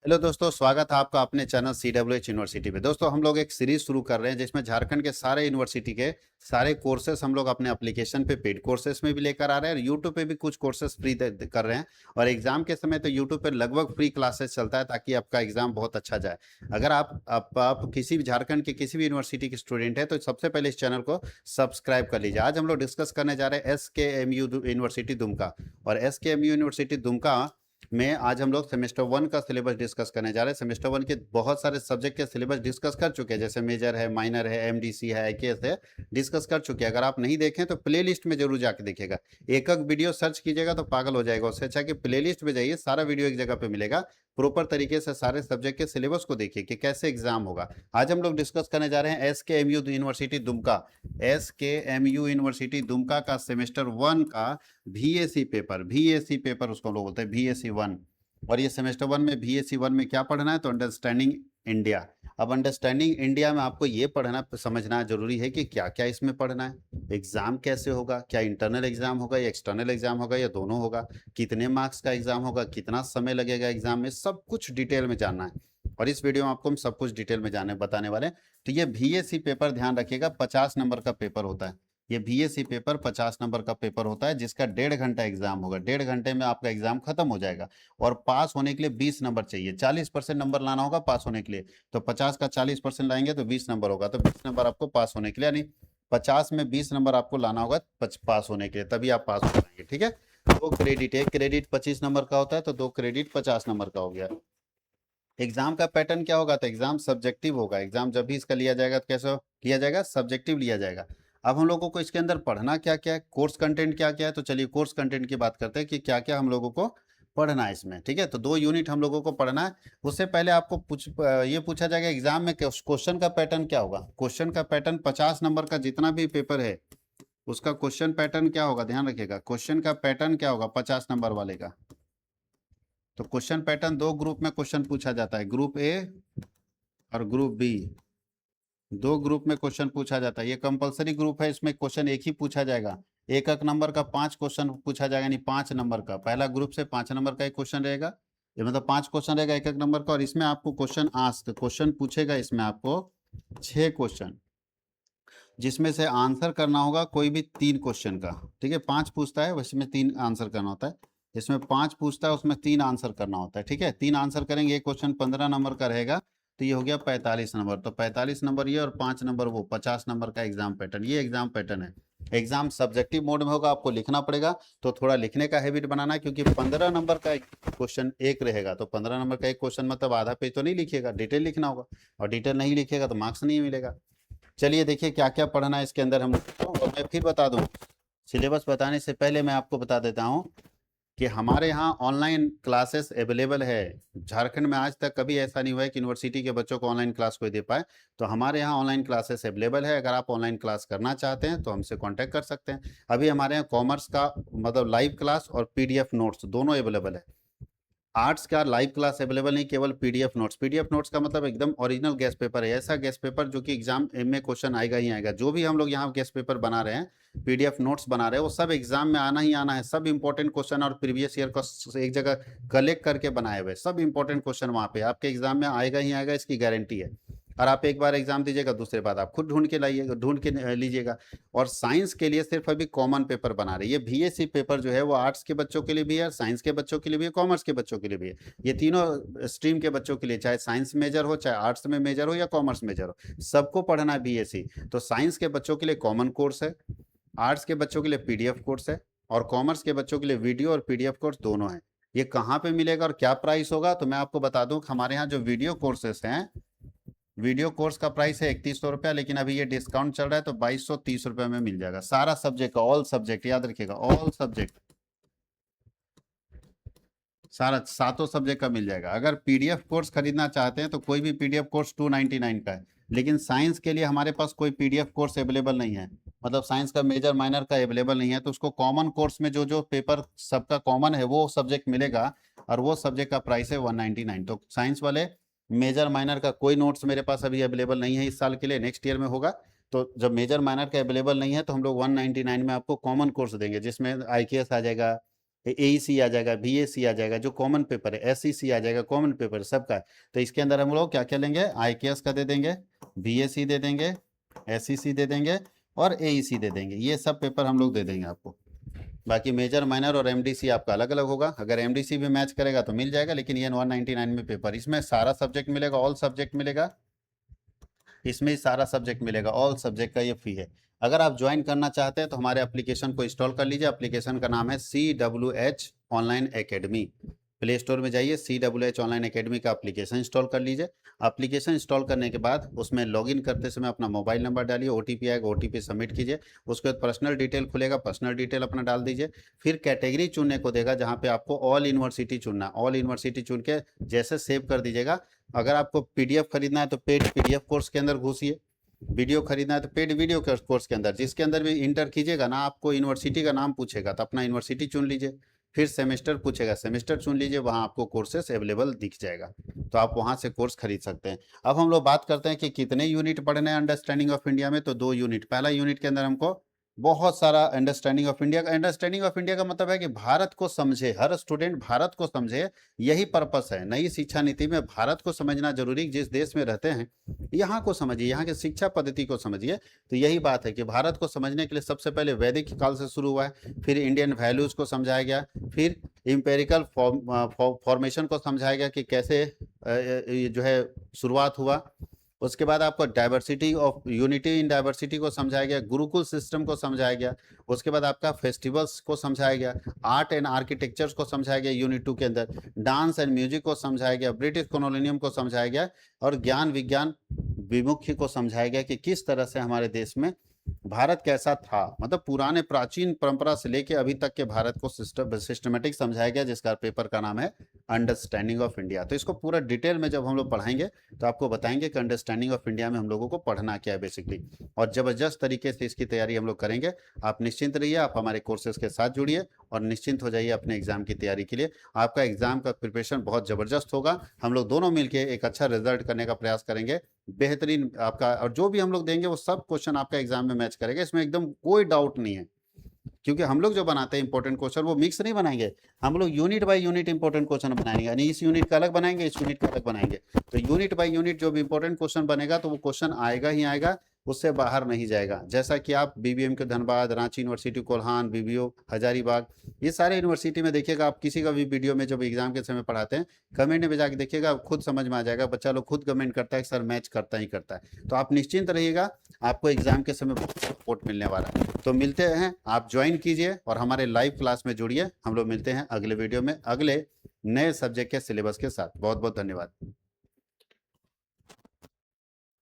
Hello दोस्तों, स्वागत है आपका अपने चैनल CWH यूनिवर्सिटी पे। दोस्तों, हम लोग एक सीरीज शुरू कर रहे हैं जिसमें झारखंड के सारे यूनिवर्सिटी के सारे कोर्सेस हम लोग अपने एप्लीकेशन पे पेड कोर्सेस में भी लेकर आ रहे हैं और यूट्यूब पे भी कुछ कोर्सेस फ्री कर रहे हैं। और एग्जाम के समय तो यूट्यूब पे लगभग फ्री क्लासेस चलता है ताकि आपका एग्जाम बहुत अच्छा जाए। अगर आप किसी भी झारखंड के किसी भी यूनिवर्सिटी के स्टूडेंट है तो सबसे पहले इस चैनल को सब्सक्राइब कर लीजिए। आज हम लोग डिस्कस करने जा रहे हैं SKMU यूनिवर्सिटी दुमका। और SKMU यूनिवर्सिटी दुमका में आज हम लोग सेमेस्टर 1 का सिलेबस डिस्कस करने जा रहे हैं। सेमेस्टर 1 के बहुत सारे सब्जेक्ट के सिलेबस डिस्कस कर चुके हैं, जैसे मेजर है, माइनर है, MDC है, IKS है, डिस्कस कर चुके हैं। अगर आप नहीं देखें तो प्लेलिस्ट में जरूर जाके देखिएगा। एक एक वीडियो सर्च कीजिएगा तो पागल हो जाएगा। उससे अच्छा कि प्लेलिस्ट में जाइए, सारा वीडियो एक जगह पे मिलेगा। प्रॉपर तरीके से सारे सब्जेक्ट के सिलेबस को देखिए कि कैसे एग्जाम होगा। आज हम लोग डिस्कस करने जा रहे हैं SKMU university Dumka. SKMU university Dumka का सेमेस्टर 1 का VAC पेपर उसको लोग बोलते हैं, VAC 1। और ये सेमेस्टर 1 में VAC 1 में क्या पढ़ना है, तो अंडरस्टैंडिंग इंडिया। अब अंडरस्टैंडिंग इंडिया में आपको ये पढ़ना समझना जरूरी है कि क्या क्या इसमें पढ़ना है, एग्जाम कैसे होगा, क्या इंटरनल एग्जाम होगा या एक्सटर्नल एग्जाम होगा या दोनों होगा, कितने मार्क्स का एग्जाम होगा, कितना समय लगेगा एग्जाम में, सब कुछ डिटेल में जानना है। और इस वीडियो में आपको हम सब कुछ डिटेल में जाने बताने वाले हैं। तो ये VAC पेपर ध्यान रखिएगा, 50 नंबर का पेपर होता है। ये VAC पेपर 50 नंबर का पेपर होता है, जिसका 1.5 घंटा एग्जाम होगा। 1.5 घंटे में आपका एग्जाम खत्म हो जाएगा। और पास होने के लिए 20 नंबर चाहिए, 40% नंबर लाना होगा पास होने के लिए। तो 50 का 40% लाएंगे तो 20 नंबर होगा, तो 20 नंबर आपको पास होने के लिए, यानी 50 में 20 नंबर आपको लाना होगा पास होने के लिए, तभी आप पास हो जाएंगे। ठीक है, 2 क्रेडिट, एक क्रेडिट 25 नंबर का होता है, तो 2 क्रेडिट 50 नंबर का हो गया। एग्जाम का पैटर्न क्या होगा, तो एग्जाम सब्जेक्टिव होगा। एग्जाम जब भी इसका लिया जाएगा तो कैसे लिया जाएगा, सब्जेक्टिव लिया जाएगा। अब हम लोगों को इसके अंदर पढ़ना क्या क्या है, कोर्स कंटेंट क्या क्या है, तो चलिए कोर्स कंटेंट की बात करते हैं कि क्या क्या हम लोगों को पढ़ना है इसमें। ठीक है, तो 2 यूनिट हम लोगों को पढ़ना है। उससे पहले आपको ये पूछा जाएगा एग्जाम में क्वेश्चन का पैटर्न क्या होगा। क्वेश्चन का पैटर्न 50 नंबर का जितना भी पेपर है उसका क्वेश्चन पैटर्न क्या होगा, ध्यान रखिएगा। क्वेश्चन का पैटर्न क्या होगा 50 नंबर वाले का, तो क्वेश्चन पैटर्न 2 ग्रुप में क्वेश्चन पूछा जाता है, ग्रुप ए और ग्रुप बी। 2 ग्रुप में क्वेश्चन पूछा जाता है, ये कंपलसरी ग्रुप है, इसमें क्वेश्चन एक ही पूछा जाएगा। एक एक नंबर का 5 क्वेश्चन पूछा जाएगा, यानी 5 नंबर का। पहला ग्रुप से 5 नंबर का एक क्वेश्चन रहेगा, ये मतलब 5 क्वेश्चन रहेगा एक एक नंबर का। और इसमें आपको क्वेश्चन पूछेगा इसमें आपको 6 क्वेश्चन, जिसमें से आंसर करना होगा कोई भी 3 क्वेश्चन का। ठीक है, 5 पूछता है उसमें 3 आंसर करना होता है। इसमें 5 पूछता है उसमें 3 आंसर करना होता है। ठीक है, 3 आंसर करेंगे, एक क्वेश्चन 15 नंबर का रहेगा, तो ये हो गया 45 नंबर। तो 45 नंबर ये और 5 नंबर वो, 50 नंबर का एग्जाम पैटर्न, ये एग्जाम पैटर्न है। एग्जाम सब्जेक्टिव मोड में होगा, आपको लिखना पड़ेगा। तो थोड़ा लिखने का हैबिट बनाना है, क्योंकि 15 नंबर का क्वेश्चन एक रहेगा, तो 15 नंबर का एक क्वेश्चन मतलब आधा पेज तो नहीं लिखिएगा, डिटेल लिखना होगा। और डिटेल नहीं लिखिएगा तो मार्क्स नहीं मिलेगा। चलिए देखिए क्या क्या पढ़ना है इसके अंदर हम लोग को। और मैं फिर बता दूं, सिलेबस बताने से पहले मैं आपको बता देता हूं कि हमारे यहाँ ऑनलाइन क्लासेस अवेलेबल है। झारखंड में आज तक कभी ऐसा नहीं हुआ है कि यूनिवर्सिटी के बच्चों को ऑनलाइन क्लास कोई दे पाए। तो हमारे यहाँ ऑनलाइन क्लासेस अवेलेबल है। अगर आप ऑनलाइन क्लास करना चाहते हैं तो हमसे कांटेक्ट कर सकते हैं। अभी हमारे यहाँ कॉमर्स का मतलब लाइव क्लास और PDF नोट्स दोनों अवेलेबल है। आर्ट्स का लाइव क्लास अवेलेबल नहीं, केवल PDF नोट्स। PDF नोट्स का मतलब एकदम ओरिजिनल गेस्ट पेपर है, ऐसा गेस्ट पेपर जो कि एग्जाम में क्वेश्चन आएगा ही आएगा। जो भी हम लोग यहाँ गेस्ट पेपर बना रहे हैं, PDF नोट्स बना रहे हैं, वो सब एग्जाम में आना ही आना है। सब इंपॉर्टेंट क्वेश्चन और प्रीवियस ईयर का एक जगह कलेक्ट करके बनाए हुए सब इंपॉर्टेंट क्वेश्चन वहाँ पे आपके एग्जाम में आएगा ही आएगा, इसकी गारंटी है। और आप एक बार एग्जाम दीजिएगा, दूसरे बार आप खुद ढूंढ के लाइएगा, ढूंढ के लीजिएगा। और साइंस के लिए सिर्फ अभी कॉमन पेपर बना रही है। VAC पेपर जो है वो आर्ट्स के बच्चों के लिए भी है, साइंस के बच्चों के लिए भी है, कॉमर्स के बच्चों के लिए भी है। ये तीनों स्ट्रीम के बच्चों के लिए, चाहे साइंस मेजर हो, चाहे आर्ट्स में मेजर हो या कॉमर्स मेजर हो, सबको पढ़ना है VAC। तो साइंस के बच्चों के लिए कॉमन कोर्स है, आर्ट्स के बच्चों के लिए PDF कोर्स है, और कॉमर्स के बच्चों के लिए वीडियो और PDF कोर्स दोनों है। ये कहाँ पे मिलेगा और क्या प्राइस होगा, तो मैं आपको बता दूं कि हमारे यहाँ जो वीडियो कोर्सेस हैं, वीडियो कोर्स का प्राइस है 3100 रुपया, लेकिन अभी ये डिस्काउंट चल रहा है तो 2230 रुपये में मिल जाएगा। सारा सब्जेक्ट का, ऑल सब्जेक्ट, याद रखिएगा ऑल सब्जेक्ट, सारा 7 सब्जेक्ट का मिल जाएगा। अगर PDF कोर्स खरीदना चाहते हैं तो कोई भी PDF कोर्स 299 का है, लेकिन साइंस के लिए हमारे पास कोई PDF कोर्स अवेलेबल नहीं है। मतलब साइंस का मेजर माइनर का अवेलेबल नहीं है, तो उसको कॉमन कोर्स में जो जो पेपर सबका कॉमन है वो सब्जेक्ट मिलेगा, और वो सब्जेक्ट का प्राइस है 199। तो साइंस वाले मेजर माइनर का कोई नोट्स मेरे पास अभी अवेलेबल नहीं है इस साल के लिए, नेक्स्ट ईयर में होगा। तो जब मेजर माइनर का अवेलेबल नहीं है तो हम लोग 199 में आपको कॉमन कोर्स देंगे, जिसमें IKS आ जाएगा, AEC आ जाएगा, BAC आ जाएगा जो कॉमन पेपर है, SEC आ जाएगा कॉमन पेपर सबका है। तो इसके अंदर हम लोग क्या क्या लेंगे, IKS का दे देंगे, BAC दे देंगे, SEC दे देंगे और AEC दे देंगे। ये सब पेपर हम लोग दे देंगे आपको। बाकी मेजर माइनर और MDC आपका अलग अलग होगा। अगर MDC भी मैच करेगा तो मिल जाएगा, लेकिन ये 199 में पेपर, इसमें सारा सब्जेक्ट मिलेगा, ऑल सब्जेक्ट मिलेगा, इसमें सारा सब्जेक्ट मिलेगा, ऑल सब्जेक्ट का ये फी है। अगर आप ज्वाइन करना चाहते हैं तो हमारे एप्लीकेशन को इंस्टॉल कर लीजिए। एप्लीकेशन का नाम है CWH online academy. Play store में जाइए, CWH ऑनलाइन एकेडमी का एप्लीकेशन इंस्टॉल कर लीजिए। एप्लीकेशन इंस्टॉल करने के बाद उसमें लॉगिन करते समय अपना मोबाइल नंबर डालिए, OTP आएगा, OTP सबमिट कीजिए। उसके बाद पर्सनल डिटेल खुलेगा, पर्सनल डिटेल अपना डाल दीजिए। फिर कैटेगरी चुनने को देगा, जहाँ पे आपको ऑल यूनिवर्सिटी चुनना, ऑल यूनिवर्सिटी चुन के जैसे सेव कर दीजिएगा। अगर आपको PDF खरीदना है तो पेड PDF कोर्स के अंदर घुसिए, वीडियो खरीदना है तो पेड वीडियो कोर्स के अंदर, जिसके अंदर भी इंटर कीजिएगा ना, आपको यूनिवर्सिटी का नाम पूछेगा तो अपना यूनिवर्सिटी चुन लीजिए। फिर सेमेस्टर पूछेगा, सेमेस्टर चुन लीजिए, वहाँ आपको कोर्सेस अवेलेबल दिख जाएगा, तो आप वहाँ से कोर्स खरीद सकते हैं। अब हम लोग बात करते हैं कि कितने यूनिट पढ़ने हैं अंडरस्टैंडिंग ऑफ इंडिया में, तो 2 यूनिट। पहला यूनिट के अंदर हमको बहुत सारा अंडरस्टैंडिंग ऑफ इंडिया का, अंडरस्टैंडिंग ऑफ इंडिया का मतलब है कि भारत को समझे, हर स्टूडेंट भारत को समझे, यही पर्पस है। नई शिक्षा नीति में भारत को समझना जरूरी, जिस देश में रहते हैं यहाँ को समझिए, यहाँ की शिक्षा पद्धति को समझिए। तो यही बात है कि भारत को समझने के लिए सबसे पहले वैदिक काल से शुरू हुआ है, फिर इंडियन वैल्यूज को समझाया गया, फिर इंपेरिकल फॉर्मेशन को समझाया गया कि कैसे जो है शुरुआत हुआ। उसके बाद आपको diversity of unity in diversity को समझाया गया, गुरुकुल सिस्टम को समझाया गया। उसके बाद आपका फेस्टिवल्स को समझाया गया, आर्ट एंड आर्किटेक्चर्स को समझाया गया यूनिट 2 के अंदर, डांस एंड म्यूजिक को समझाया गया, ब्रिटिश कॉलोनियम को समझाया गया, और ज्ञान विज्ञान विमुख्य को समझाया गया कि किस तरह से हमारे देश में भारत कैसा था, मतलब पुराने प्राचीन परंपरा से लेके अभी तक के भारत को सिस्टमेटिक समझाया गया, जिसका पेपर का नाम है अंडरस्टैंडिंग ऑफ इंडिया। तो इसको पूरा डिटेल में जब हम लोग पढ़ाएंगे तो आपको बताएंगे कि अंडरस्टैंडिंग ऑफ इंडिया में हम लोगों को पढ़ना क्या है बेसिकली, और जबरदस्त तरीके से इसकी तैयारी हम लोग करेंगे। आप निश्चिंत रहिए, आप हमारे कोर्सेज के साथ जुड़िए और निश्चिंत हो जाइए अपने एग्जाम की तैयारी के लिए। आपका एग्जाम का प्रिपरेशन बहुत जबरदस्त होगा, हम लोग दोनों मिलकर एक अच्छा रिजल्ट करने का प्रयास करेंगे, बेहतरीन आपका, और जो भी हम लोग देंगे वो सब क्वेश्चन आपका एग्जाम में मैच करेगा, इसमें एकदम कोई डाउट नहीं है। क्योंकि हम लोग जो बनाते हैं इंपॉर्टेंट क्वेश्चन वो मिक्स नहीं बनाएंगे, हम लोग unit by unit important question बनाएंगे, यानी इस यूनिट का अलग बनाएंगे, इस यूनिट का अलग बनाएंगे। तो यूनिट बाय यूनिट जो भी इंपॉर्टेंट क्वेश्चन बनेगा तो वो क्वेश्चन आएगा ही आएगा, उससे बाहर नहीं जाएगा। जैसा कि आप BBM के धनबाद, रांची यूनिवर्सिटी कोल्हान, BBO हजारीबाग, ये सारे यूनिवर्सिटी में देखिएगा, आप किसी का भी वीडियो में जब एग्जाम के समय पढ़ाते हैं, कमेंट में जाके देखिएगा, खुद समझ में आ जाएगा, बच्चा लोग खुद कमेंट करता है सर मैच करता ही करता है। तो आप निश्चिंत रहिएगा, आपको एग्जाम के समय बहुत सपोर्ट मिलने वाला है। तो मिलते हैं, आप ज्वाइन कीजिए और हमारे लाइव क्लास में जुड़िए। हम लोग मिलते हैं अगले वीडियो में अगले नए सब्जेक्ट के सिलेबस के साथ। बहुत बहुत धन्यवाद।